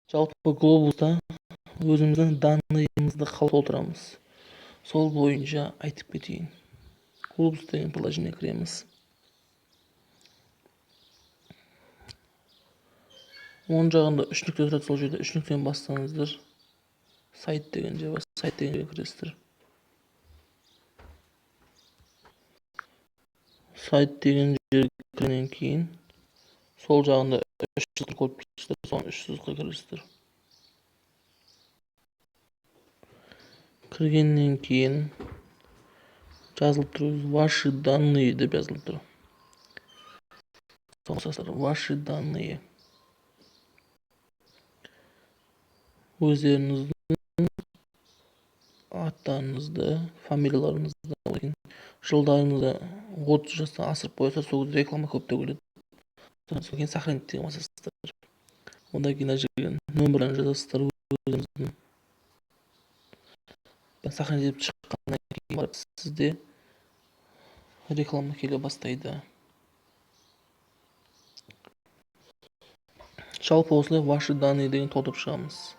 Жалпы глобуста өзіміздің данныйымызды қалай толтырамыз. Сол бойынша айтып кетейін. Глобус деген приложение кіреміз. Оң жағында үш нүкте тұрады, сол жерде үш нүктеден бастаңыздар. Сайт деген же бар, сайт деген жерге кіресіздер. Сайт деген жерге кіргеннен кейін сол жағында үш сызыққа қойып тұрсыздар, соны үш сызыққа кіресіздер. Кіргеннен кейін жазылып тұр, ваши данные деп жазылып тұр. Ваши данные. Өздеріңіздің аттарыңызды, фамилияларыңызды, жылдарыңызды 30 жастан асырып қойса, сол реклама көп төгіледі. Содан кейін сохранить деген басасыздар. Одан кейін жерден нөмірін жазасыздар өзіңіздің. Сохранить етіп шыққаннан кейін барып сізде реклама келе бастайды. Жалпы осылай ваши данные деген толтырып шығамыз.